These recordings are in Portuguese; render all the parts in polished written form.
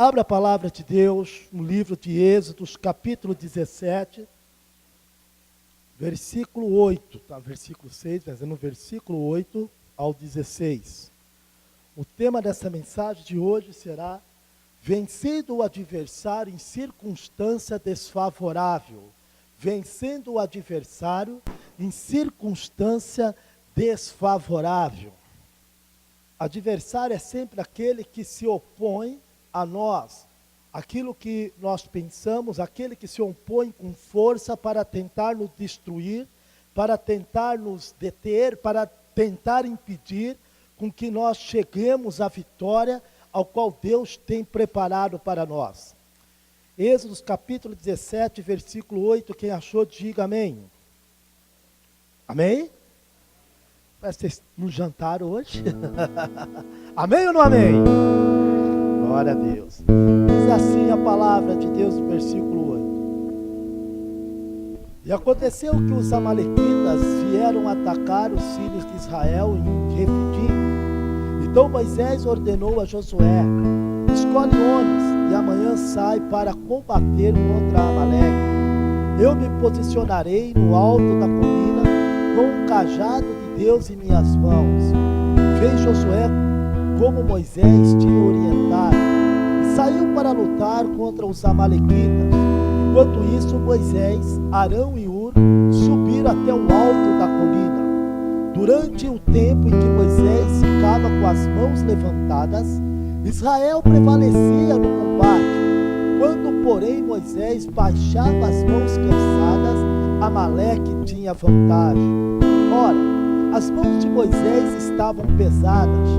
Abra a palavra de Deus no livro de Êxodos, capítulo 17, versículo 8, tá? Versículo 6, mas é no versículo 8 ao 16. O tema dessa mensagem de hoje será: vencendo o adversário em circunstância desfavorável. Vencendo o adversário em circunstância desfavorável. Adversário é sempre aquele que se opõe a nós, aquilo que nós pensamos, aquele que se opõe com força para tentar nos destruir, para tentar nos deter, para tentar impedir com que nós cheguemos à vitória ao qual Deus tem preparado para nós. Êxodo capítulo 17, versículo 8, quem achou, diga amém. Amém? Vocês no jantar hoje? Amém ou não amém? Glória a Deus. Diz assim a palavra de Deus no versículo 8. E aconteceu que os amalequitas vieram atacar os filhos de Israel em Refidim. Então Moisés ordenou a Josué: escolhe homens e amanhã sai para combater contra Amaleque. Eu me posicionarei no alto da colina com um cajado de Deus em minhas mãos. Fez Josué como Moisés tinha orientado, e saiu para lutar contra os amalequitas. Enquanto isso, Moisés, Arão e Hur subiram até o alto da colina. Durante o tempo em que Moisés ficava com as mãos levantadas, Israel prevalecia no combate. Quando, porém, Moisés baixava as mãos cansadas, Amaleque tinha vantagem. Ora, as mãos de Moisés estavam pesadas.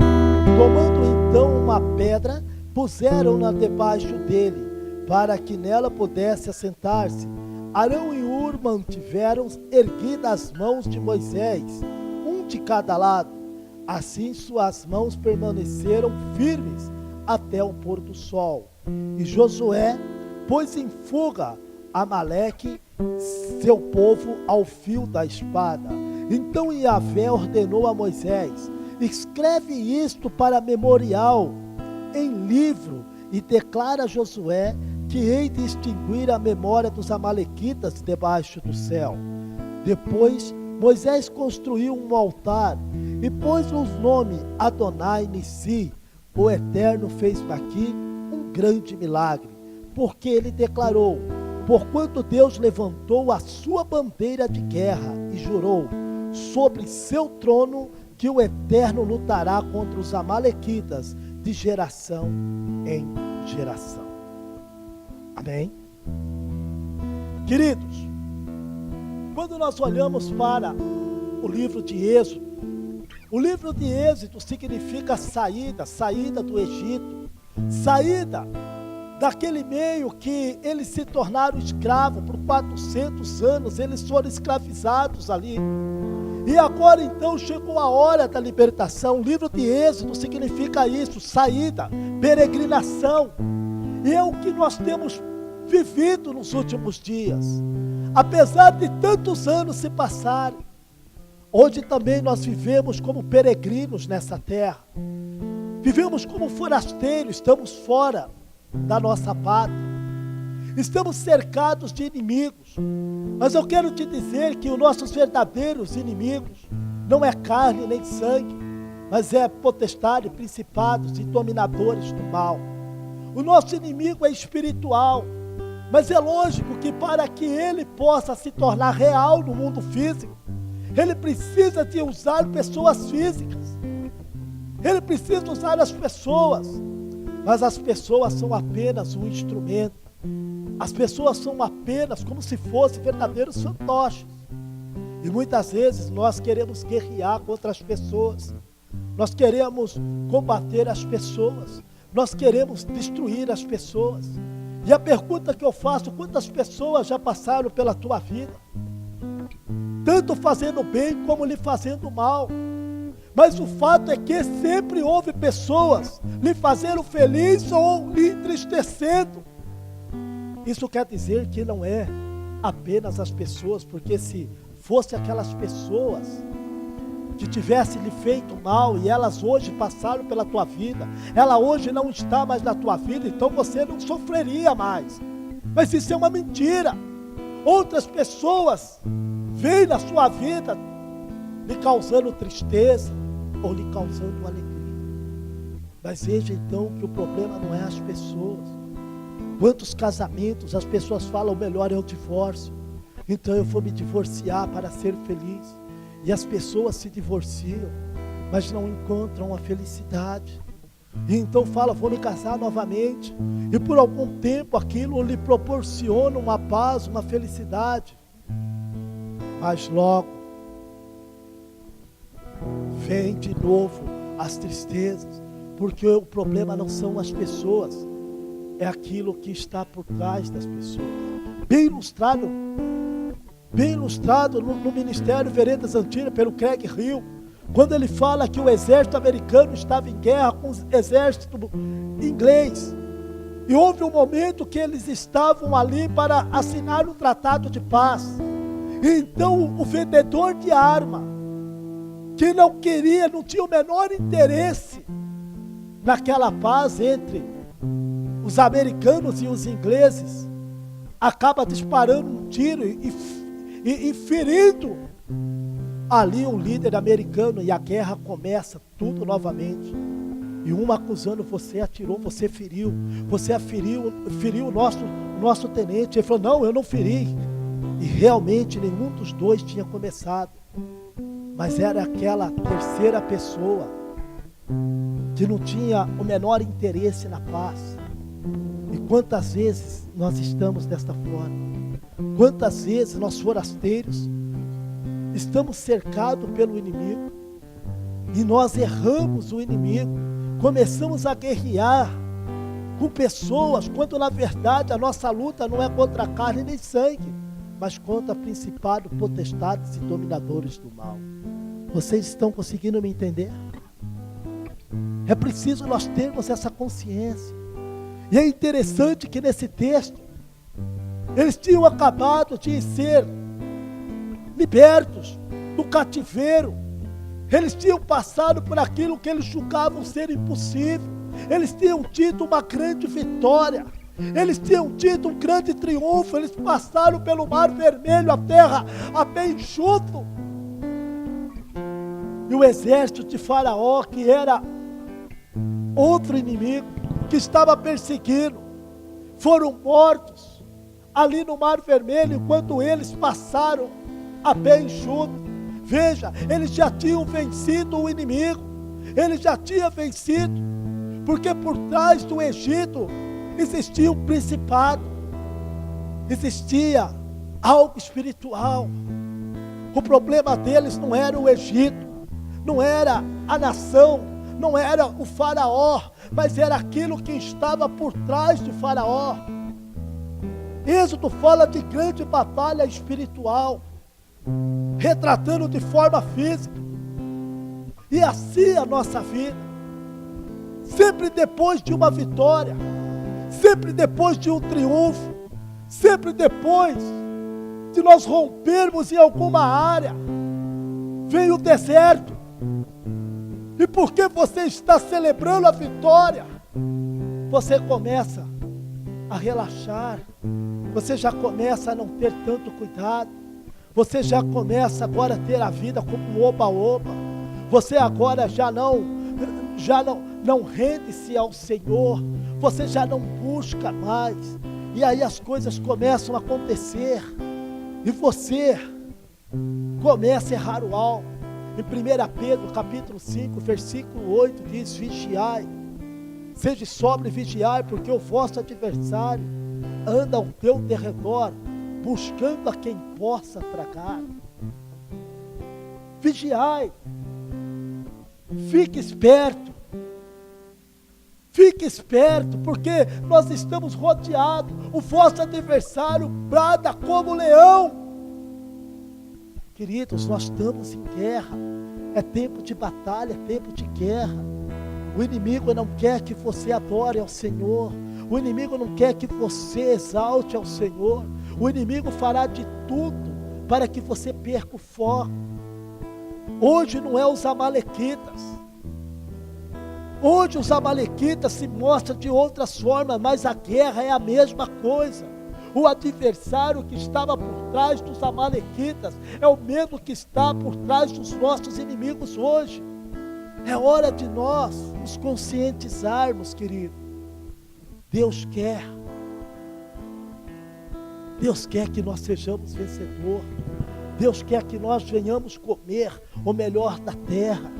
Tomando então uma pedra, puseram-na debaixo dele, para que nela pudesse assentar-se. Arão e Hur mantiveram erguidas as mãos de Moisés, um de cada lado. Assim suas mãos permaneceram firmes até o pôr do sol. E Josué pôs em fuga Amaleque, seu povo, ao fio da espada. Então Yahvé ordenou a Moisés: escreve isto para memorial em livro e declara a Josué que hei de extinguir a memória dos amalequitas debaixo do céu. Depois Moisés construiu um altar e pôs o nome Adonai Nissi. O Eterno fez aqui um grande milagre, porque ele declarou: porquanto Deus levantou a sua bandeira de guerra e jurou sobre seu trono que o Eterno lutará contra os amalequitas de geração em geração. Amém? Queridos, quando nós olhamos para o livro de Êxodo, o livro de Êxodo significa saída do Egito, saída daquele meio que eles se tornaram escravos por 400 anos, eles foram escravizados ali. E agora então chegou a hora da libertação. O livro de Êxodo significa isso: saída, peregrinação. E é o que nós temos vivido nos últimos dias. Apesar de tantos anos se passarem, hoje também nós vivemos como peregrinos nessa terra. Vivemos como forasteiros, estamos fora da nossa pátria. Estamos cercados de inimigos. Mas eu quero te dizer que os nossos verdadeiros inimigos não é carne nem sangue, mas é potestade, principados e dominadores do mal. O nosso inimigo é espiritual, mas é lógico que para que ele possa se tornar real no mundo físico, ele precisa de usar pessoas físicas. Ele precisa usar as pessoas, mas as pessoas são apenas um instrumento. As pessoas são apenas como se fossem verdadeiros fantoches. E muitas vezes nós queremos guerrear contra as pessoas. Nós queremos combater as pessoas. Nós queremos destruir as pessoas. E a pergunta que eu faço: quantas pessoas já passaram pela tua vida? Tanto fazendo bem como lhe fazendo mal. Mas o fato é que sempre houve pessoas lhe fazendo feliz ou lhe entristecendo. Isso quer dizer que não é apenas as pessoas, porque se fosse aquelas pessoas que tivesse lhe feito mal, e elas hoje passaram pela tua vida, ela hoje não está mais na tua vida, então você não sofreria mais. Mas isso é uma mentira. Outras pessoas vêm na sua vida lhe causando tristeza ou lhe causando alegria. Mas veja então que o problema não é as pessoas. Quantos casamentos as pessoas falam, o melhor é o divórcio, então eu vou me divorciar para ser feliz. E as pessoas se divorciam, mas não encontram a felicidade. E então fala, vou me casar novamente. E por algum tempo aquilo lhe proporciona uma paz, uma felicidade. Mas logo vem de novo as tristezas. Porque o problema não são as pessoas, é aquilo que está por trás das pessoas. Bem ilustrado no Ministério Veredas Antigas pelo Craig Hill, quando ele fala que o exército americano estava em guerra com o exército inglês. E houve um momento que eles estavam ali para assinar um tratado de paz. E então o vendedor de arma, que não tinha o menor interesse naquela paz entre os americanos e os ingleses, acaba disparando um tiro e ferindo ali um líder americano, e a guerra começa tudo novamente. E um acusando, você atirou, você feriu o nosso tenente. Ele falou, não, eu não feri. E realmente nenhum dos dois tinha começado, mas era aquela terceira pessoa que não tinha o menor interesse na paz. E quantas vezes nós estamos desta forma? Quantas vezes nós forasteiros estamos cercados pelo inimigo e nós erramos o inimigo, começamos a guerrear com pessoas, quando na verdade a nossa luta não é contra carne nem sangue, mas contra principados, potestades e dominadores do mal. Vocês estão conseguindo me entender? É preciso nós termos essa consciência. E é interessante que nesse texto, eles tinham acabado de ser libertos do cativeiro. Eles tinham passado por aquilo que eles julgavam ser impossível. Eles tinham tido uma grande vitória. Eles tinham tido um grande triunfo. Eles passaram pelo Mar Vermelho, a terra a pé enxuto. E o exército de Faraó, que era outro inimigo que estava perseguindo, foram mortos ali no Mar Vermelho, enquanto eles passaram a pé enxuto. Veja, eles já tinham vencido o inimigo, eles já tinham vencido, porque por trás do Egito existia um principado, existia algo espiritual. O problema deles não era o Egito, não era a nação, não era o Faraó, mas era aquilo que estava por trás de Faraó. Êxodo fala de grande batalha espiritual, retratando de forma física. E assim a nossa vida, sempre depois de uma vitória, sempre depois de um triunfo, sempre depois de nós rompermos em alguma área, vem o deserto. E porque você está celebrando a vitória, você começa a relaxar, você já começa a não ter tanto cuidado, você já começa agora a ter a vida como um oba-oba, você agora já não rende-se ao Senhor, você já não busca mais, e aí as coisas começam a acontecer, e você começa a errar o alvo. Em 1 Pedro capítulo 5, versículo 8 diz, vigiai, seja sóbrio e vigiai, porque o vosso adversário anda ao teu derredor, buscando a quem possa tragar. Vigiai, fique esperto, porque nós estamos rodeados, o vosso adversário brada como leão. Queridos, nós estamos em guerra, é tempo de batalha, é tempo de guerra. O inimigo não quer que você adore ao Senhor, o inimigo não quer que você exalte ao Senhor, o inimigo fará de tudo para que você perca o foco. Hoje não é os amalequitas. Hoje os amalequitas se mostram de outras formas, mas a guerra é a mesma coisa. O adversário que estava por trás dos amalequitas é o mesmo que está por trás dos nossos inimigos hoje. É hora de nós nos conscientizarmos, querido. Deus quer que nós sejamos vencedores. Deus quer que nós venhamos comer o melhor da terra.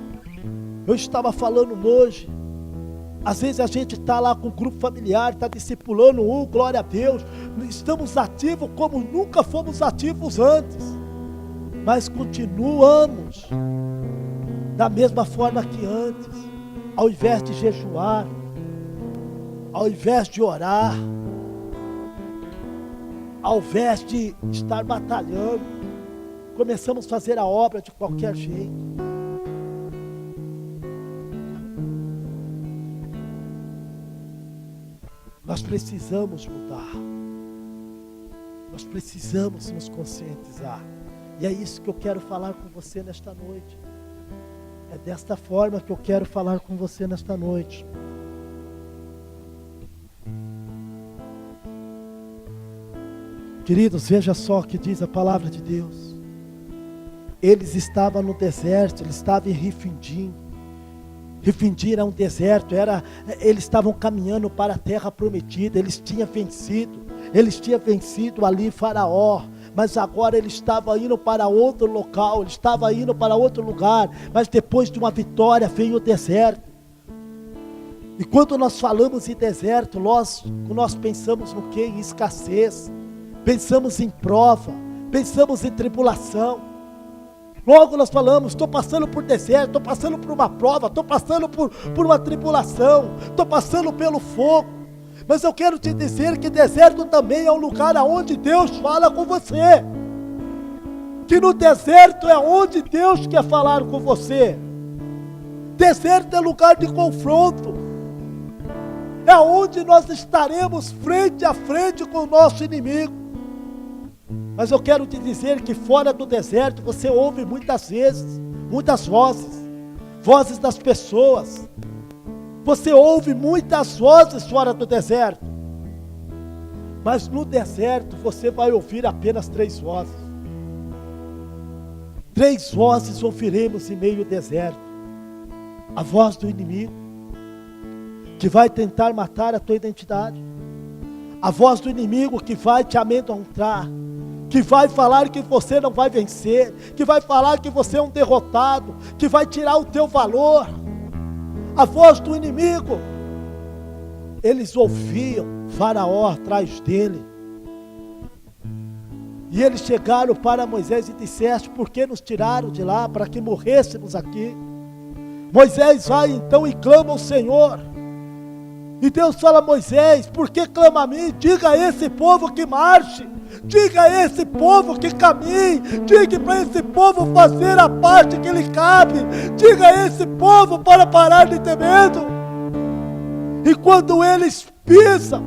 Eu estava falando hoje, às vezes a gente está lá com um grupo familiar, está discipulando glória a Deus, estamos ativos como nunca fomos ativos antes, mas continuamos da mesma forma que antes, ao invés de jejuar, ao invés de orar, ao invés de estar batalhando, começamos a fazer a obra de qualquer jeito. Nós precisamos mudar. Nós precisamos nos conscientizar. E é isso que eu quero falar com você nesta noite. É desta forma que eu quero falar com você nesta noite. Queridos, veja só o que diz a palavra de Deus. Eles estavam no deserto, eles estavam em Refidim. Refidim era um deserto, eles estavam caminhando para a terra prometida, eles tinham vencido ali Faraó, mas agora eles estavam indo para outro local, eles estavam indo para outro lugar, mas depois de uma vitória veio o deserto. E quando nós falamos em deserto, nós pensamos no quê? Em escassez, pensamos em prova, pensamos em tribulação. Logo nós falamos, estou passando por deserto, estou passando por uma prova, estou passando por uma tribulação, estou passando pelo fogo. Mas eu quero te dizer que deserto também é um lugar onde Deus fala com você. Que no deserto é onde Deus quer falar com você. Deserto é lugar de confronto. É onde nós estaremos frente a frente com o nosso inimigo. Mas eu quero te dizer que fora do deserto você ouve muitas vezes, muitas vozes das pessoas. Você ouve muitas vozes fora do deserto. Mas no deserto você vai ouvir apenas 3 vozes. 3 vozes ouviremos em meio ao deserto. A voz do inimigo, que vai tentar matar a tua identidade. A voz do inimigo que vai te amedrontar, que vai falar que você não vai vencer, que vai falar que você é um derrotado, que vai tirar o teu valor. A voz do inimigo. Eles ouviam Faraó atrás dele. E eles chegaram para Moisés e disseram: por que nos tiraram de lá para que morrêssemos aqui? Moisés vai então e clama ao Senhor. E Deus fala a Moisés: por que clama a mim? Diga a esse povo que marche. Diga a esse povo que caminhe. Diga para esse povo fazer a parte que lhe cabe. Diga a esse povo para parar de ter medo. E quando eles pisam,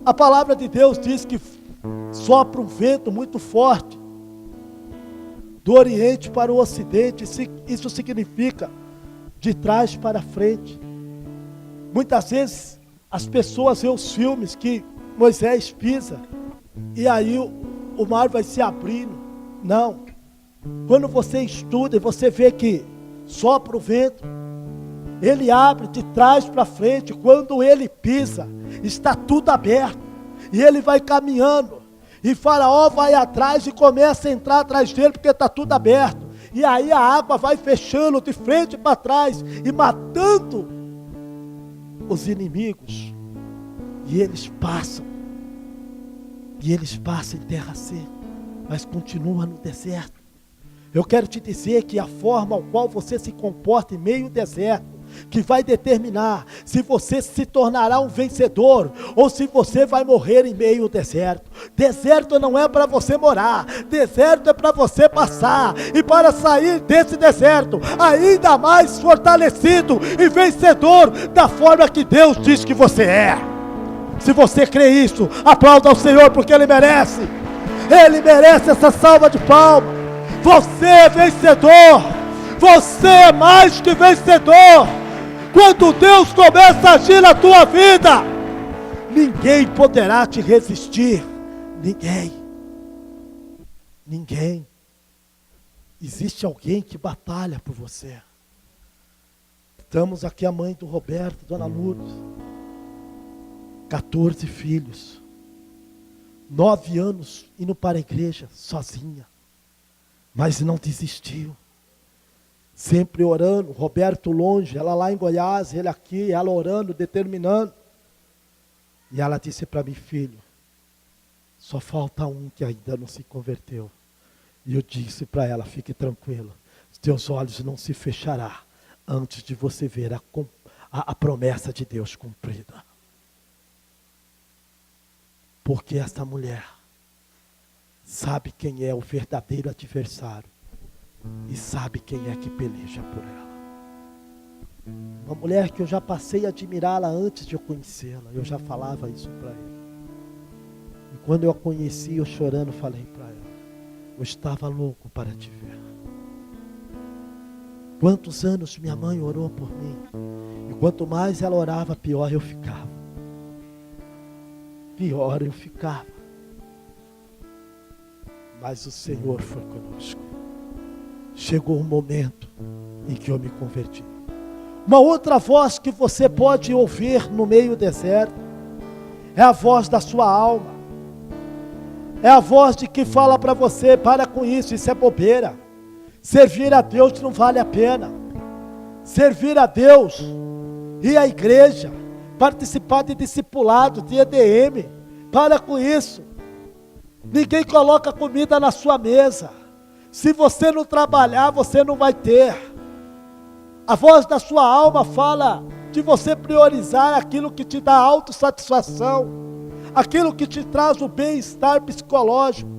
a palavra de Deus diz que sopra um vento muito forte do Oriente para o Ocidente. Isso significa de trás para frente. Muitas vezes as pessoas veem os filmes que Moisés pisa e aí o mar vai se abrindo. Não. Quando você estuda e você vê que sopra o vento, ele abre de trás para frente. Quando ele pisa, está tudo aberto. E ele vai caminhando. E Faraó vai atrás e começa a entrar atrás dele porque está tudo aberto. E aí a água vai fechando de frente para trás e matando os inimigos. E eles passam. E eles passam em terra seca, mas continuam no deserto. Eu quero te dizer que a forma ao qual você se comporta em meio ao deserto, que vai determinar se você se tornará um vencedor, ou se você vai morrer em meio ao deserto. Deserto não é para você morar, deserto é para você passar, e para sair desse deserto, ainda mais fortalecido e vencedor, da forma que Deus diz que você é. Se você crê isso, aplauda ao Senhor, porque Ele merece essa salva de palmas. Você é vencedor. Você é mais que vencedor. Quando Deus começa a agir na tua vida, ninguém poderá te resistir. Ninguém. Existe alguém que batalha por você. Estamos aqui a mãe do Roberto, Dona Lourdes. 14 filhos. 9 anos indo para a igreja, sozinha. Mas não desistiu. Sempre orando, Roberto longe, ela lá em Goiás, ele aqui, ela orando, determinando. E ela disse para mim: filho, só falta um que ainda não se converteu. E eu disse para ela: fique tranquila, os teus olhos não se fecharão antes de você ver a promessa de Deus cumprida. Porque essa mulher sabe quem é o verdadeiro adversário e sabe quem é que peleja por ela. Uma mulher que eu já passei a admirá-la antes de eu conhecê-la. Eu já falava isso para ele. E quando eu a conheci, eu chorando falei para ela: eu estava louco para te ver. Quantos anos minha mãe orou por mim. E quanto mais ela orava, pior eu ficava. Mas o Senhor foi conosco. Chegou um momento em que eu me converti. Uma outra voz que você pode ouvir no meio deserto é a voz da sua alma. É a voz de que fala para você: para com isso é bobeira. Servir a Deus não vale a pena. Servir a Deus, ir à igreja, participar de discipulado, de EDM, para com isso. Ninguém coloca comida na sua mesa. Se você não trabalhar, você não vai ter. A voz da sua alma fala de você priorizar aquilo que te dá autossatisfação, aquilo que te traz o bem-estar psicológico.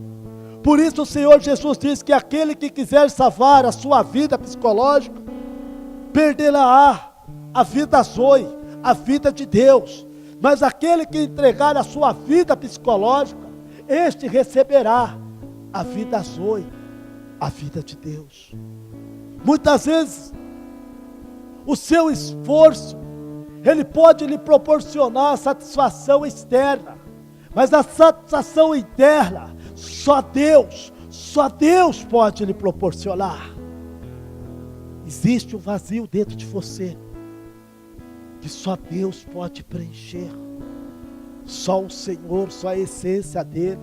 Por isso o Senhor Jesus diz que aquele que quiser salvar a sua vida psicológica, perderá a vida zoe, a vida de Deus. Mas aquele que entregar a sua vida psicológica, este receberá a vida zoe, a vida de Deus. Muitas vezes, o seu esforço, ele pode lhe proporcionar satisfação externa, mas a satisfação interna, só Deus pode lhe proporcionar. Existe um vazio dentro de você, que só Deus pode preencher. Só o Senhor, só a essência dele.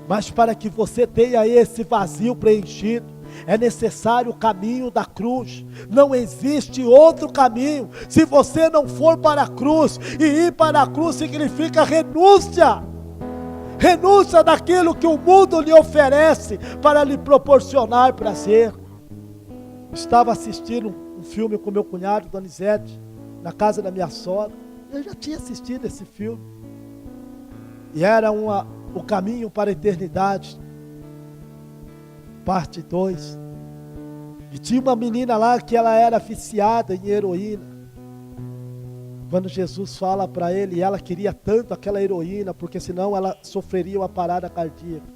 Mas para que você tenha esse vazio preenchido, é necessário o caminho da cruz. Não existe outro caminho. Se você não for para a cruz, e ir para a cruz significa renúncia. Renúncia daquilo que o mundo lhe oferece para lhe proporcionar prazer. Estava assistindo um filme com meu cunhado, Donizete, na casa da minha sogra. Eu já tinha assistido esse filme. E era o caminho para a eternidade, parte 2. E tinha uma menina lá que ela era viciada em heroína. Quando Jesus fala para ele, ela queria tanto aquela heroína, porque senão ela sofreria uma parada cardíaca.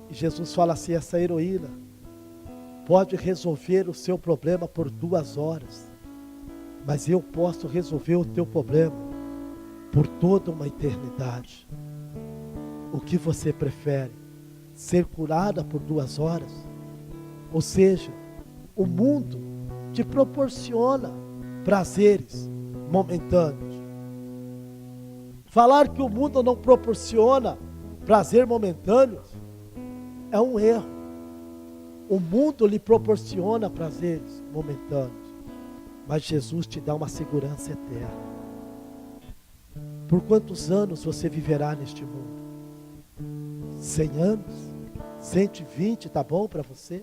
E Jesus fala assim: essa heroína pode resolver o seu problema por 2 horas, mas eu posso resolver o teu problema por toda uma eternidade. O que você prefere? Ser curada por 2 horas? Ou seja, o mundo te proporciona prazeres momentâneos. Falar que o mundo não proporciona prazer momentâneo é um erro. O mundo lhe proporciona prazeres momentâneos, mas Jesus te dá uma segurança eterna. Por quantos anos você viverá neste mundo? 100 anos? 120, tá bom para você?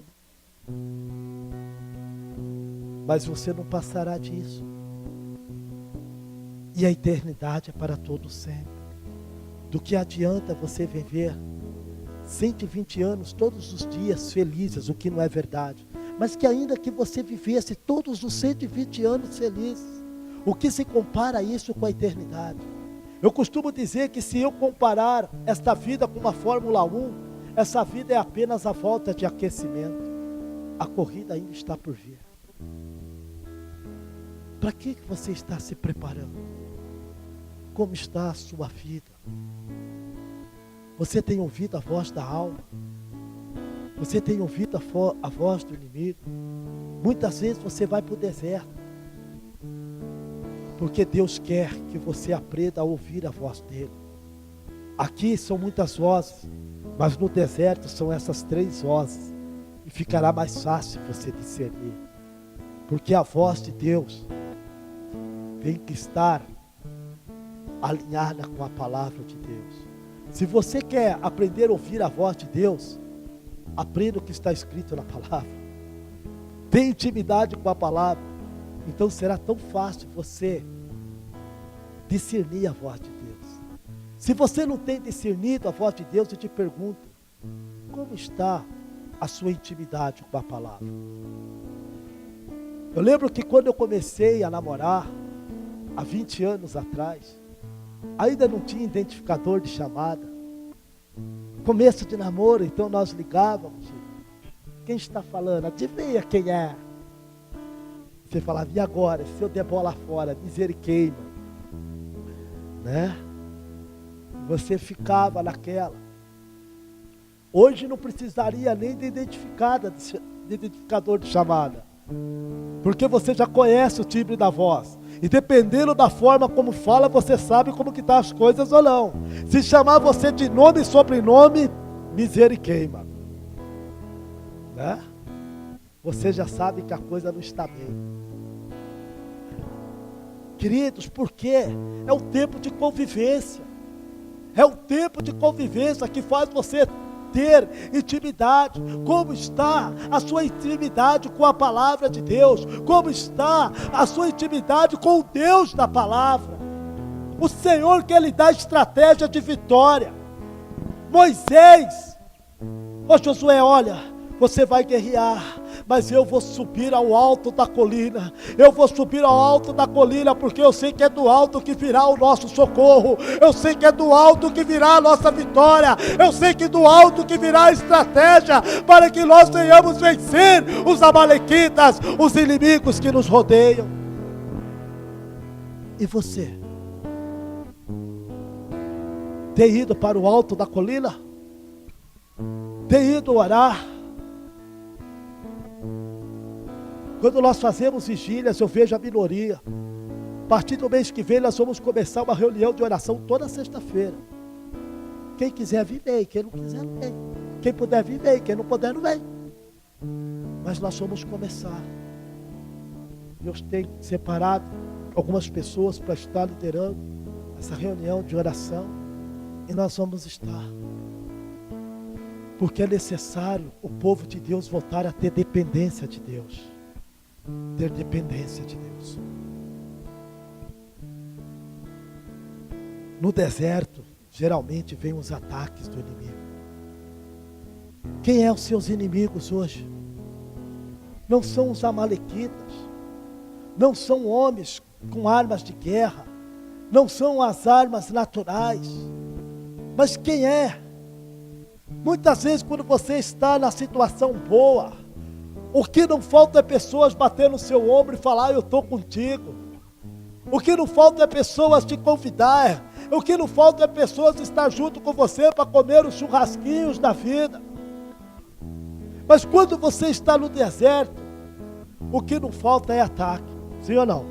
Mas você não passará disso. E a eternidade é para todo sempre. Do que adianta você viver 120 anos todos os dias felizes, o que não é verdade, mas que ainda que você vivesse todos os 120 anos felizes, o que se compara isso com a eternidade? Eu costumo dizer que se eu comparar esta vida com uma Fórmula 1, Essa vida é apenas a volta de aquecimento. A corrida ainda está por vir. Para que você está se preparando? Como está a sua vida? Você tem ouvido a voz da alma? Você tem ouvido a voz do inimigo? Muitas vezes você vai para o deserto, porque Deus quer que você aprenda a ouvir a voz dele. Aqui são muitas vozes, mas no deserto são essas 3 vozes, e ficará mais fácil você discernir, porque a voz de Deus tem que estar alinhada com a palavra de Deus. Se você quer aprender a ouvir a voz de Deus, aprenda o que está escrito na palavra. Tenha intimidade com a palavra. Então será tão fácil você discernir a voz de Deus. Se você não tem discernido a voz de Deus, eu te pergunto, como está a sua intimidade com a palavra? Eu lembro que quando eu comecei a namorar, há 20 anos atrás, ainda não tinha identificador de chamada. Começo de namoro, então nós ligávamos. Quem está falando? Adivinha quem é? Você falava, e agora? Se eu der bola fora, misericórdia, né? Você ficava naquela. Hoje não precisaria nem de identificador de chamada, porque você já conhece o timbre da voz. E dependendo da forma como fala, você sabe como que estão as coisas ou não. Se chamar você de nome e sobrenome, misericórdia, né? Você já sabe que a coisa não está bem. Queridos, porque é o tempo de convivência. É o tempo de convivência que faz você ter intimidade. Como está a sua intimidade com a palavra de Deus? Como está a sua intimidade com o Deus da palavra? O Senhor quer lhe dar estratégia de vitória. Moisés, ô Josué, olha, você vai guerrear, mas eu vou subir ao alto da colina. Eu vou subir ao alto da colina, porque eu sei que é do alto que virá o nosso socorro. Eu sei que é do alto que virá a nossa vitória. Eu sei que do alto que virá a estratégia, para que nós venhamos vencer os amalequitas, os inimigos que nos rodeiam. E você? Tem ido para o alto da colina? Tem ido orar? Quando nós fazemos vigílias, eu vejo a minoria. A partir do mês que vem, nós vamos começar uma reunião de oração toda sexta-feira. Quem quiser vir, vem. Quem não quiser, não vem. Quem puder vir, vem. Quem não puder, não vem. Mas nós vamos começar. Deus tem separado algumas pessoas para estar liderando essa reunião de oração. E nós vamos estar. Porque é necessário o povo de Deus voltar a ter dependência de Deus. Ter dependência de Deus. No deserto, geralmente vem os ataques do inimigo. Quem é os seus inimigos hoje? Não são os amalequitas, não são homens com armas de guerra, não são as armas naturais, mas quem é? Muitas vezes quando você está na situação boa, o que não falta é pessoas bater no seu ombro e falar, eu estou contigo. O que não falta é pessoas te convidar. O que não falta é pessoas estar junto com você para comer os churrasquinhos da vida. Mas quando você está no deserto, o que não falta é ataque. Sim ou não?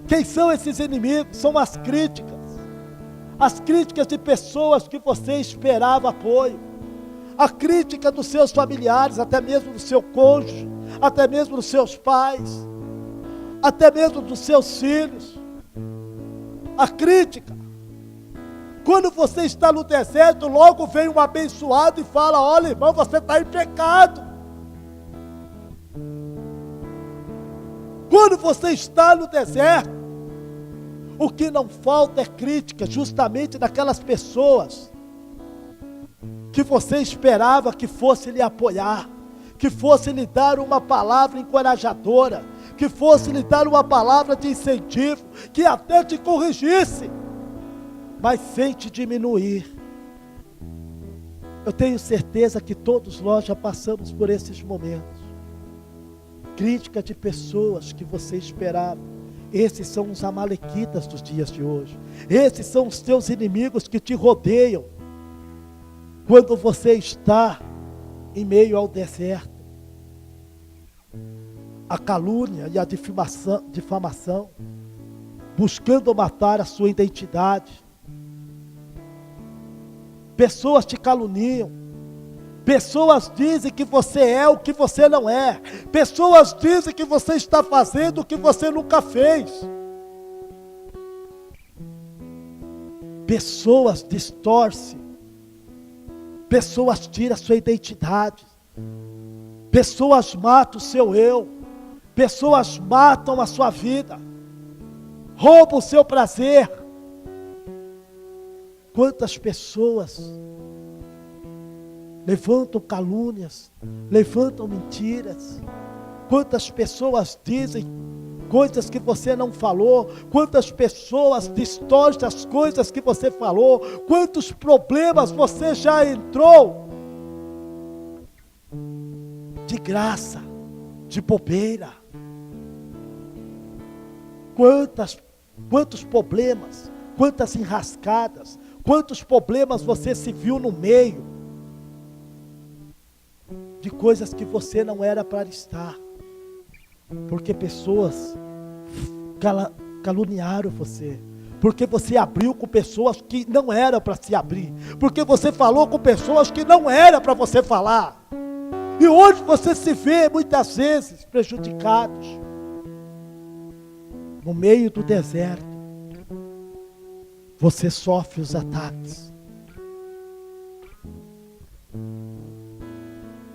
Quem são esses inimigos? São as críticas. As críticas de pessoas que você esperava apoio. A crítica dos seus familiares, até mesmo do seu cônjuge, até mesmo dos seus pais, até mesmo dos seus filhos. A crítica. Quando você está no deserto, logo vem um abençoado e fala, olha irmão, você está em pecado. Quando você está no deserto, o que não falta é crítica, justamente daquelas pessoas que você esperava que fosse lhe apoiar, que fosse lhe dar uma palavra encorajadora, que fosse lhe dar uma palavra de incentivo, que até te corrigisse, mas sem te diminuir, Eu tenho certeza que todos nós já passamos por esses momentos. Crítica de pessoas que você esperava. Esses são os amalequitas dos dias de hoje. Esses são os teus inimigos que te rodeiam. Quando você está em meio ao deserto. A calúnia e a difamação, buscando matar a sua identidade. Pessoas te caluniam. Pessoas dizem que você é o que você não é. Pessoas dizem que você está fazendo o que você nunca fez. Pessoas distorcem. Pessoas tiram a sua identidade. Pessoas matam o seu eu. Pessoas matam a sua vida. Roubam o seu prazer. Quantas pessoas levantam calúnias, levantam mentiras. Quantas pessoas dizem coisas que você não falou. Quantas pessoas distorcem as coisas que você falou. Quantos problemas você já entrou de graça, de bobeira. Quantos problemas, quantas enrascadas, quantos problemas você se viu no meio de coisas que você não era para estar, porque pessoas caluniaram você, porque você abriu com pessoas que não era para se abrir, porque você falou com pessoas que não era para você falar, e hoje você se vê muitas vezes prejudicados, no meio do deserto, você sofre os ataques.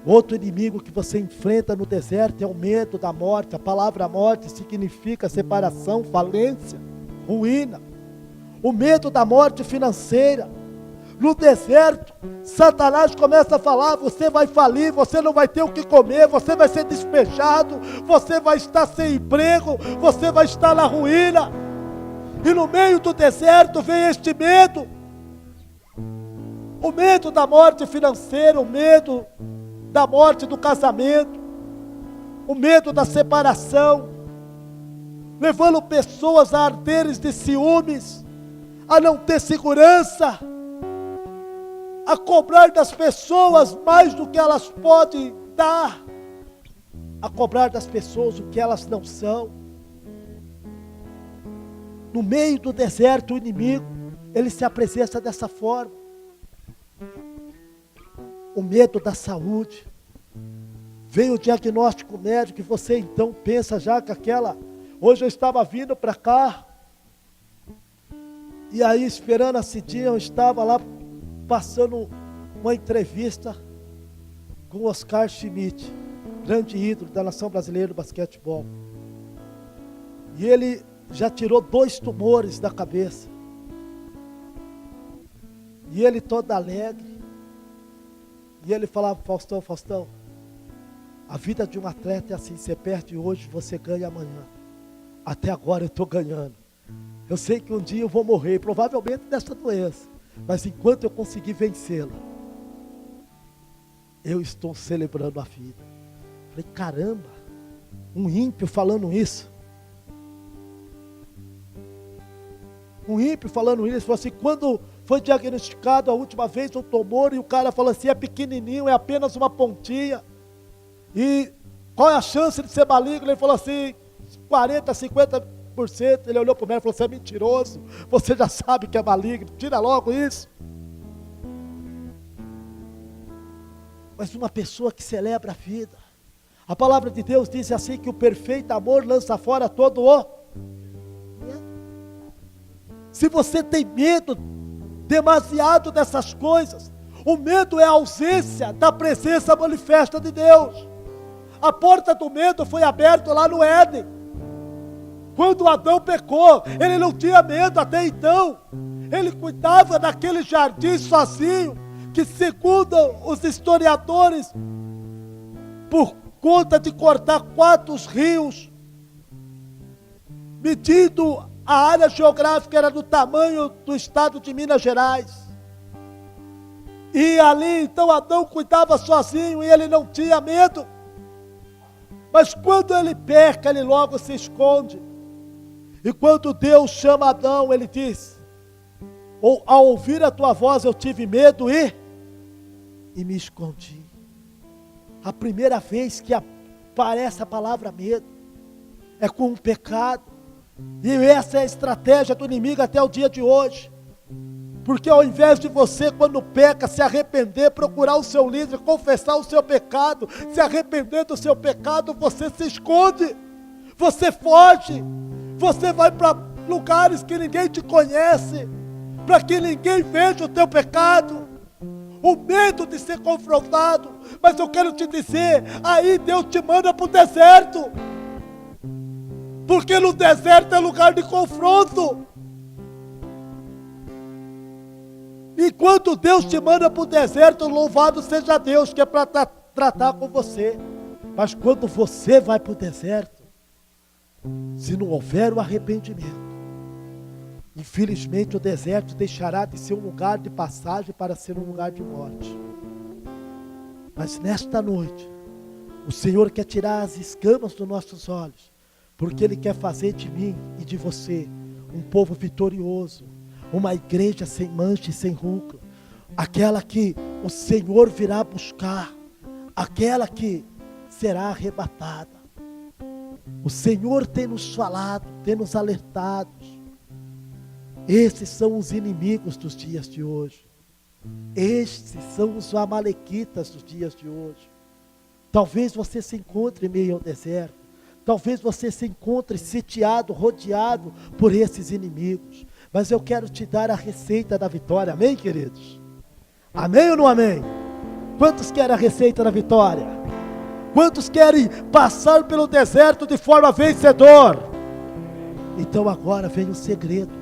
Outro inimigo que você enfrenta no deserto é o medo da morte. A palavra morte significa separação, falência, ruína. O medo da morte financeira. No deserto, Satanás começa a falar: você vai falir, você não vai ter o que comer, você vai ser despejado, você vai estar sem emprego, você vai estar na ruína. E no meio do deserto vem este medo. O medo da morte financeira, o medo da morte do casamento, o medo da separação, levando pessoas a arderem de ciúmes, a não ter segurança, a cobrar das pessoas mais do que elas podem dar, a cobrar das pessoas o que elas não são. No meio do deserto, o inimigo, ele se apresenta dessa forma. O medo da saúde. Vem o diagnóstico médico e você então pensa já que aquela... Hoje eu estava vindo para cá, e aí esperando esse dia, eu estava lá passando uma entrevista com o Oscar Schmidt, grande ídolo da nação brasileira do basquetebol. E ele já tirou 2 tumores da cabeça. E ele todo alegre. E ele falava: Faustão, a vida de um atleta é assim, você perde hoje, você ganha amanhã. Até agora eu estou ganhando. Eu sei que um dia eu vou morrer, provavelmente dessa doença. Mas enquanto eu conseguir vencê-la, eu estou celebrando a vida. Falei: caramba, um ímpio falando isso. Um ímpio falando isso, falou assim: quando foi diagnosticado a última vez um tumor, e o cara falou assim: é pequenininho, é apenas uma pontinha, e qual é a chance de ser maligno? Ele falou assim: 40%, 50%. Ele olhou para o médico e falou: você é mentiroso, você já sabe que é maligno, tira logo isso. Mas uma pessoa que celebra a vida, a palavra de Deus diz assim, que o perfeito amor lança fora todo o medo. Se você tem medo demasiado dessas coisas, o medo é a ausência da presença manifesta de Deus. A porta do medo foi aberta lá no Éden. Quando Adão pecou, ele não tinha medo até então. Ele cuidava daquele jardim sozinho, que segundo os historiadores, por conta de cortar 4 rios, medindo a área geográfica era do tamanho do estado de Minas Gerais. E ali então Adão cuidava sozinho e ele não tinha medo. Mas quando ele peca, ele logo se esconde. E quando Deus chama Adão, ele diz: ao ouvir a tua voz eu tive medo e me escondi. A primeira vez que aparece a palavra medo é com um pecado. E essa é a estratégia do inimigo até o dia de hoje. Porque ao invés de você, quando peca, se arrepender, procurar o seu líder, confessar o seu pecado, se arrepender do seu pecado, você se esconde, você foge, você vai para lugares que ninguém te conhece, para que ninguém veja o teu pecado, o medo de ser confrontado. Mas eu quero te dizer, aí Deus te manda para o deserto, porque no deserto é lugar de confronto. E quando Deus te manda para o deserto, louvado seja Deus, que é para tratar com você. Mas quando você vai para o deserto, se não houver o arrependimento, infelizmente o deserto deixará de ser um lugar de passagem para ser um lugar de morte. Mas nesta noite, o Senhor quer tirar as escamas dos nossos olhos, porque Ele quer fazer de mim e de você um povo vitorioso, uma igreja sem mancha e sem ruga, aquela que o Senhor virá buscar, aquela que será arrebatada. O Senhor tem nos falado, tem nos alertado. Esses são os inimigos dos dias de hoje. Estes são os amalequitas dos dias de hoje. Talvez você se encontre em meio ao deserto. Talvez você se encontre sitiado, rodeado por esses inimigos. Mas eu quero te dar a receita da vitória. Amém, queridos? Amém ou não amém? Quantos querem a receita da vitória? Quantos querem passar pelo deserto de forma vencedor? Então agora vem o segredo.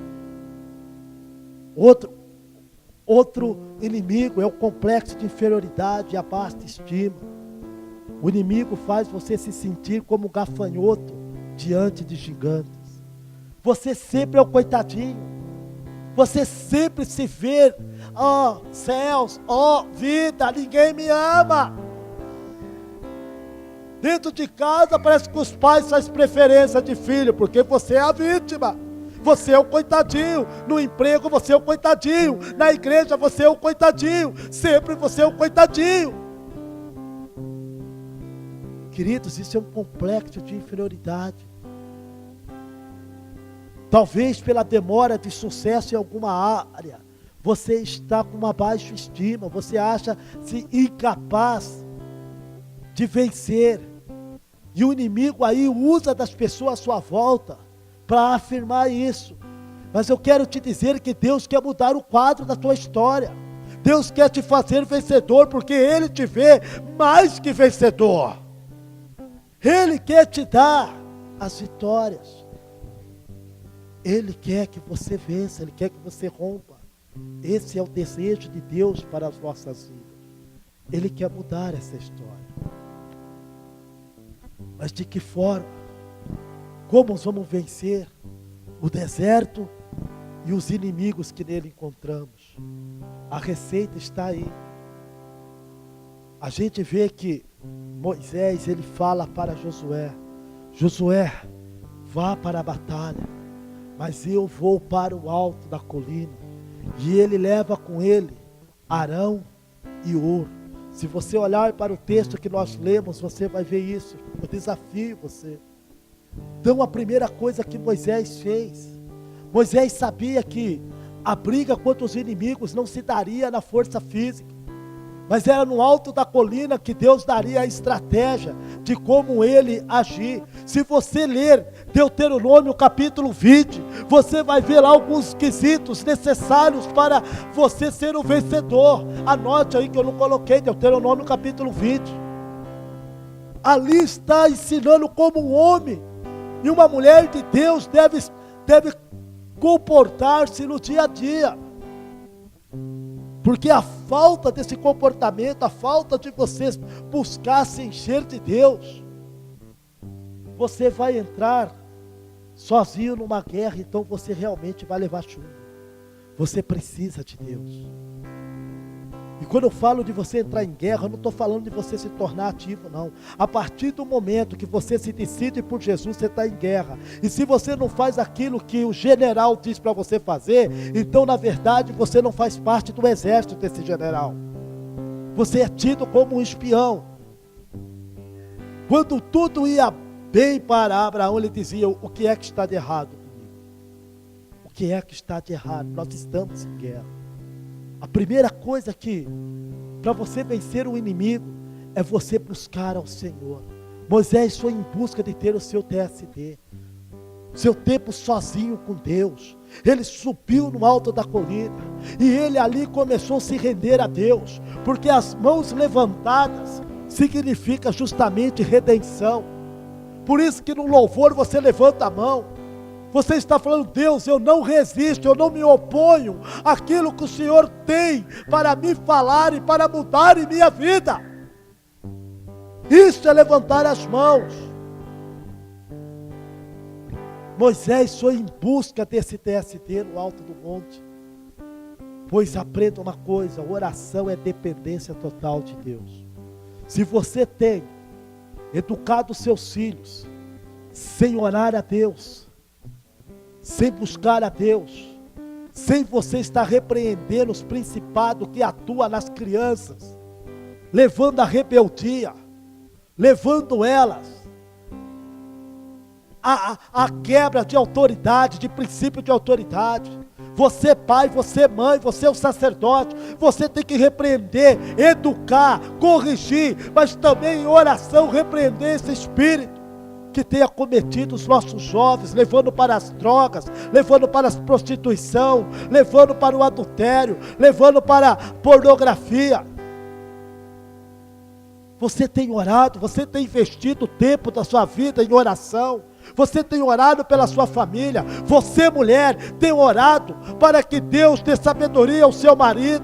Outro inimigo é o complexo de inferioridade e a baixa estima. O inimigo faz você se sentir como gafanhoto diante de gigantes. Você sempre é o coitadinho. Você sempre se vê, céus, vida, ninguém me ama. Dentro de casa parece que os pais fazem preferência de filho, porque você é a vítima. Você é o coitadinho. No emprego você é o coitadinho. Na igreja você é o coitadinho. Sempre você é o coitadinho. Queridos, isso é um complexo de inferioridade. Talvez pela demora de sucesso em alguma área, você está com uma baixa estima, você acha-se incapaz de vencer. E o inimigo aí usa das pessoas à sua volta para afirmar isso. Mas eu quero te dizer que Deus quer mudar o quadro da tua história. Deus quer te fazer vencedor, porque Ele te vê mais que vencedor. Ele quer te dar as vitórias. Ele quer que você vença, Ele quer que você rompa. Esse é o desejo de Deus para as nossas vidas. Ele quer mudar essa história. Mas de que forma? Como nós vamos vencer o deserto e os inimigos que nele encontramos? A receita está aí. A gente vê que Moisés, ele fala para Josué: Josué, vá para a batalha, mas eu vou para o alto da colina. E ele leva com ele Arão e Hur. Se você olhar para o texto que nós lemos, você vai ver isso. Eu desafio você. Então a primeira coisa que Moisés fez, Moisés sabia que a briga contra os inimigos não se daria na força física, mas era no alto da colina que Deus daria a estratégia de como ele agir. Se você ler Deuteronômio capítulo 20, você vai ver lá alguns quesitos necessários para você ser um vencedor. Anote aí que eu não coloquei, Deuteronômio capítulo 20. Ali está ensinando como um homem e uma mulher de Deus deve comportar-se no dia a dia. Porque a falta desse comportamento, a falta de vocês buscar se encher de Deus, você vai entrar sozinho numa guerra, então você realmente vai levar chumbo. Você precisa de Deus. E quando eu falo de você entrar em guerra, eu não estou falando de você se tornar ativo, não. A partir do momento que você se decide por Jesus, você está em guerra. E se você não faz aquilo que o general diz para você fazer, então na verdade você não faz parte do exército desse general. Você é tido como um espião. Quando tudo ia bem para Abraão, ele dizia: o que é que está de errado comigo? O que é que está de errado? Nós estamos em guerra. A primeira coisa que, para você vencer o inimigo, é você buscar ao Senhor. Moisés foi em busca de ter o seu TSD, seu tempo sozinho com Deus. Ele subiu no alto da colina, e ele ali começou a se render a Deus, porque as mãos levantadas significa justamente redenção. Por isso que no louvor você levanta a mão. Você está falando: Deus, eu não resisto, eu não me oponho àquilo que o Senhor tem para me falar e para mudar em minha vida. Isso é levantar as mãos. Moisés foi em busca desse TSD no alto do monte. Pois aprenda uma coisa: oração é dependência total de Deus. Se você tem educado seus filhos sem orar a Deus, sem buscar a Deus, sem você estar repreendendo os principados que atuam nas crianças, levando a rebeldia, levando elas a quebra de autoridade, de princípio de autoridade. Você pai, você mãe, você é o sacerdote, você tem que repreender, educar, corrigir, mas também em oração repreender esse espírito que tem acometido os nossos jovens, levando para as drogas, levando para a prostituição, levando para o adultério, levando para a pornografia. Você tem orado, você tem investido o tempo da sua vida em oração, você tem orado pela sua família, você mulher tem orado para que Deus dê sabedoria ao seu marido,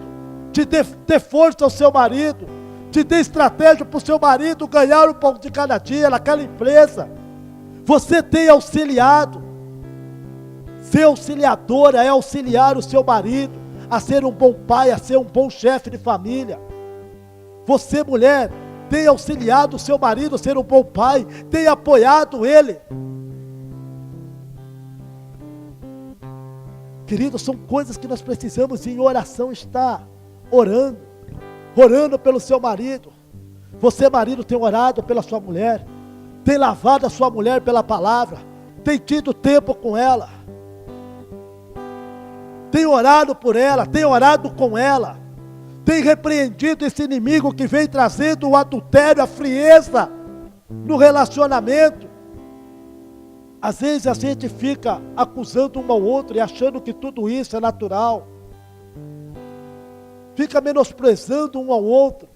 te dê força ao seu marido, te dê estratégia para o seu marido ganhar um pão de cada dia naquela empresa. Você tem auxiliado. Ser auxiliadora é auxiliar o seu marido a ser um bom pai, a ser um bom chefe de família. Você, mulher, tem auxiliado o seu marido a ser um bom pai, tem apoiado ele. Queridos, são coisas que nós precisamos em oração estar orando pelo seu marido. Você, marido, tem orado pela sua mulher, tem lavado a sua mulher pela palavra, tem tido tempo com ela, tem orado por ela, tem orado com ela, tem repreendido esse inimigo que vem trazendo o adultério, a frieza no relacionamento. Às vezes a gente fica acusando um ao outro e achando que tudo isso é natural, fica menosprezando um ao outro,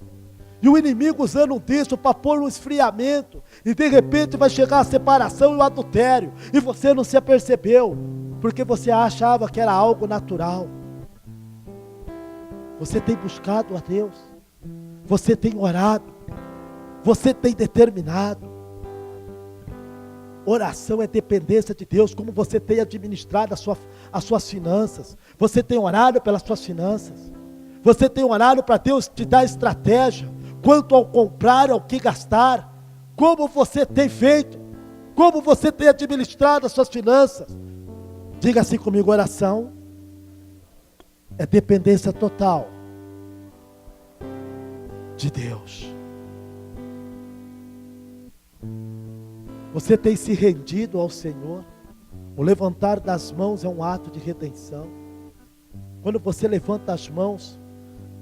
e o inimigo usando disso para pôr um esfriamento, e de repente vai chegar a separação e o adultério, e você não se apercebeu, porque você achava que era algo natural. Você tem buscado a Deus, você tem orado, você tem determinado. Oração é dependência de Deus. Como você tem administrado as suas finanças, você tem orado pelas suas finanças, você tem orado para Deus te dar estratégia, quanto ao comprar, ao que gastar, como você tem feito, como você tem administrado as suas finanças. Diga assim comigo: oração é dependência total de Deus. Você tem se rendido ao Senhor? O levantar das mãos é um ato de redenção. Quando você levanta as mãos,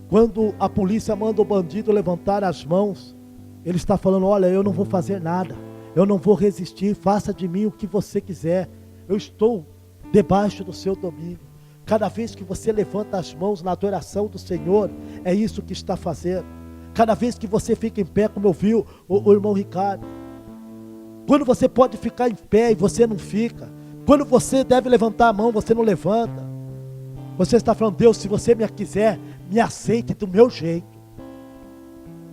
quando a polícia manda o bandido levantar as mãos, ele está falando: olha, eu não vou fazer nada, eu não vou resistir, faça de mim o que você quiser, eu estou debaixo do seu domínio. Cada vez que você levanta as mãos na adoração do Senhor, é isso que está fazendo. Cada vez que você fica em pé, como eu vi o irmão Ricardo, quando você pode ficar em pé e você não fica, quando você deve levantar a mão, você não levanta, você está falando: Deus, se você me quiser, me aceite do meu jeito,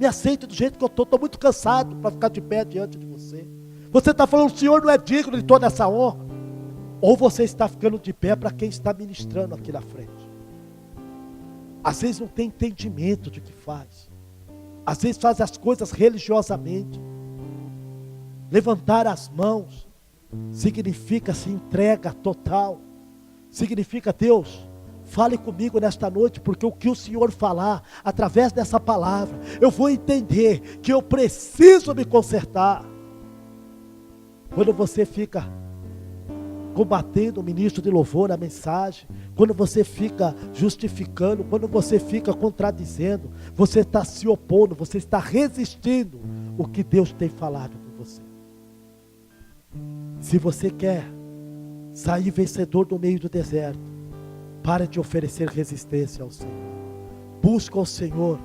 me aceite do jeito que eu estou muito cansado para ficar de pé diante de você. Você está falando: o Senhor não é digno de toda essa honra. Ou você está ficando de pé para quem está ministrando aqui na frente. Às vezes não tem entendimento de que faz. Às vezes faz as coisas religiosamente. Levantar as mãos significa se entrega total. Significa, Deus, fale comigo nesta noite, porque o que o Senhor falar, através dessa palavra, eu vou entender que eu preciso me consertar. Quando você fica combatendo o ministro de louvor, a mensagem, quando você fica justificando, quando você fica contradizendo, você está se opondo, você está resistindo o que Deus tem falado com você. Se você quer sair vencedor do meio do deserto, para de oferecer resistência ao Senhor. Busca o Senhor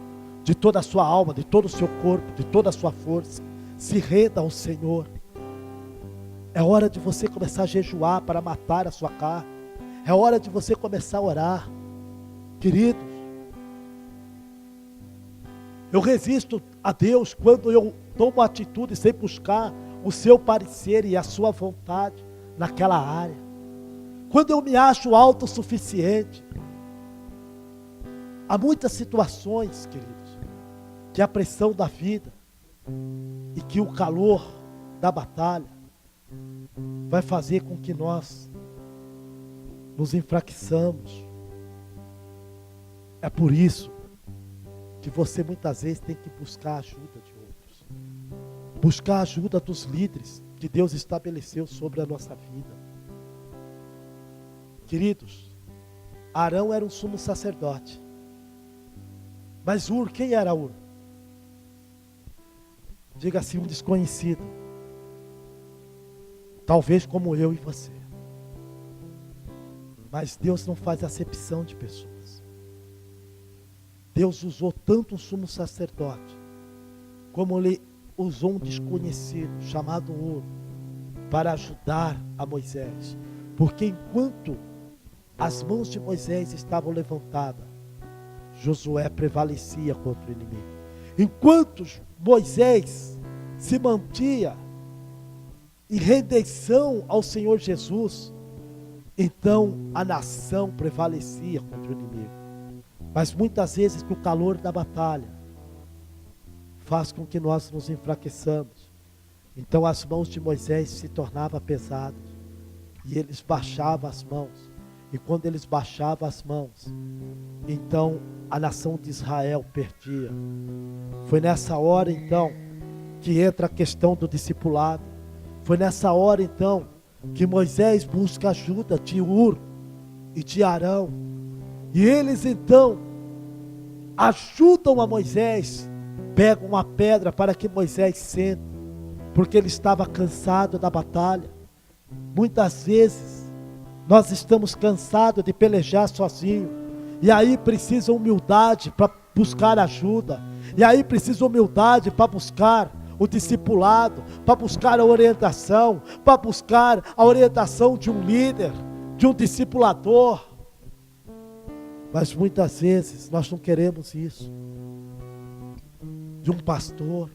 de toda a sua alma, de todo o seu corpo, de toda a sua força. Se renda ao Senhor. É hora de você começar a jejuar para matar a sua carne. É hora de você começar a orar. Queridos, eu resisto a Deus quando eu tomo atitude sem buscar o seu parecer e a sua vontade naquela área. Quando eu me acho autossuficiente. Há muitas situações, queridos, que a pressão da vida e que o calor da batalha vai fazer com que nós nos enfraqueçamos. É por isso que você muitas vezes tem que buscar a ajuda de outros. Buscar a ajuda dos líderes que Deus estabeleceu sobre a nossa vida. Queridos, Arão era um sumo sacerdote. Mas Ur, quem era Ur? Diga assim, um desconhecido. Talvez como eu e você. Mas Deus não faz acepção de pessoas. Deus usou tanto um sumo sacerdote, como Ele usou um desconhecido, chamado Ur, para ajudar a Moisés. Porque enquanto as mãos de Moisés estavam levantadas, Josué prevalecia contra o inimigo. Enquanto Moisés se mantinha em redenção ao Senhor Jesus, então a nação prevalecia contra o inimigo. Mas muitas vezes que o calor da batalha faz com que nós nos enfraqueçamos. Então as mãos de Moisés se tornavam pesadas e eles baixavam as mãos. E quando eles baixavam as mãos, então a nação de Israel perdia. Foi nessa hora então que entra a questão do discipulado. Foi nessa hora então que Moisés busca ajuda de Ur e de Arão. E eles então ajudam a Moisés, pegam uma pedra para que Moisés sente, porque ele estava cansado da batalha. Muitas vezes nós estamos cansados de pelejar sozinho, e aí precisa humildade para buscar ajuda, e aí precisa humildade para buscar o discipulado, para buscar a orientação, para buscar a orientação de um líder, de um discipulador. Mas muitas vezes nós não queremos isso, de um pastor,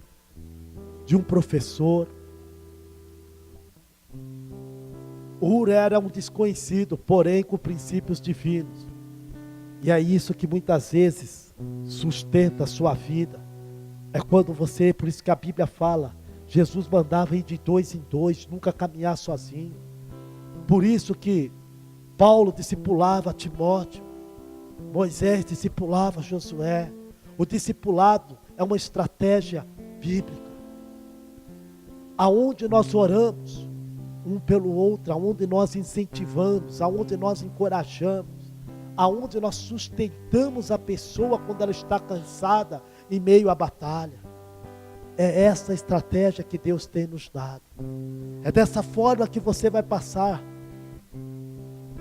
de um professor. Ur era um desconhecido, porém com princípios divinos. E é isso que muitas vezes sustenta a sua vida. É quando você, por isso que a Bíblia fala, Jesus mandava ir de 2 em 2, nunca caminhar sozinho. Por isso que Paulo discipulava Timóteo, Moisés discipulava Josué. O discipulado é uma estratégia bíblica. Aonde nós oramos um pelo outro, aonde nós incentivamos, aonde nós encorajamos, aonde nós sustentamos a pessoa quando ela está cansada em meio à batalha. É essa a estratégia que Deus tem nos dado. É dessa forma que você vai passar.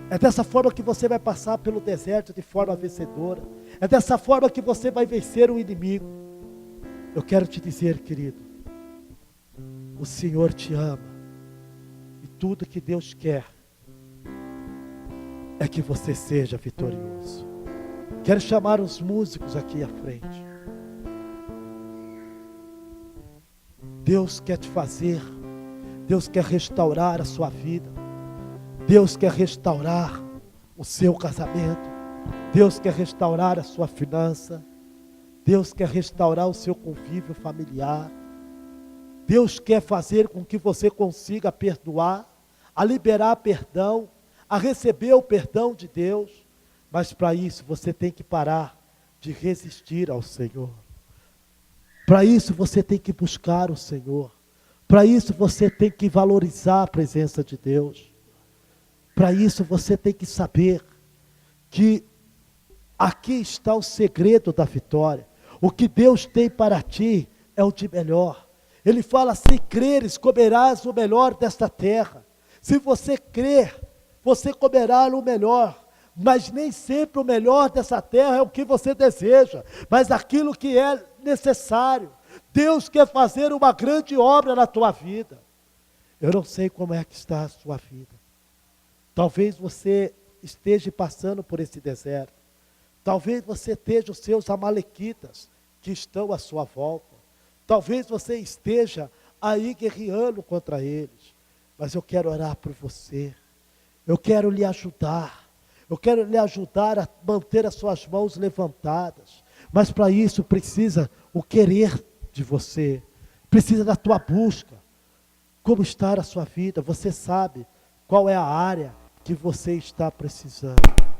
É dessa forma que você vai passar pelo deserto de forma vencedora. É dessa forma que você vai vencer o inimigo. Eu quero te dizer, querido, o Senhor te ama. E tudo que Deus quer é que você seja vitorioso. Quero chamar os músicos aqui à frente. Deus quer te fazer, Deus quer restaurar a sua vida, Deus quer restaurar o seu casamento, Deus quer restaurar a sua finança. Deus quer restaurar o seu convívio familiar. Deus quer fazer com que você consiga perdoar, a liberar perdão, a receber o perdão de Deus. Mas para isso você tem que parar de resistir ao Senhor. Para isso você tem que buscar o Senhor. Para isso você tem que valorizar a presença de Deus. Para isso você tem que saber que aqui está o segredo da vitória. O que Deus tem para ti é o de melhor. Ele fala: se creres, comerás o melhor desta terra. Se você crer, você comerá o melhor. Mas nem sempre o melhor dessa terra é o que você deseja, mas aquilo que é necessário. Deus quer fazer uma grande obra na tua vida. Eu não sei como é que está a sua vida. Talvez você esteja passando por esse deserto. Talvez você esteja os seus amalequitas que estão à sua volta. Talvez você esteja aí guerreando contra eles. Mas eu quero orar por você. Eu quero lhe ajudar. Eu quero lhe ajudar a manter as suas mãos levantadas. Mas para isso precisa o querer de você. Precisa da tua busca. Como está a sua vida? Você sabe qual é a área que você está precisando.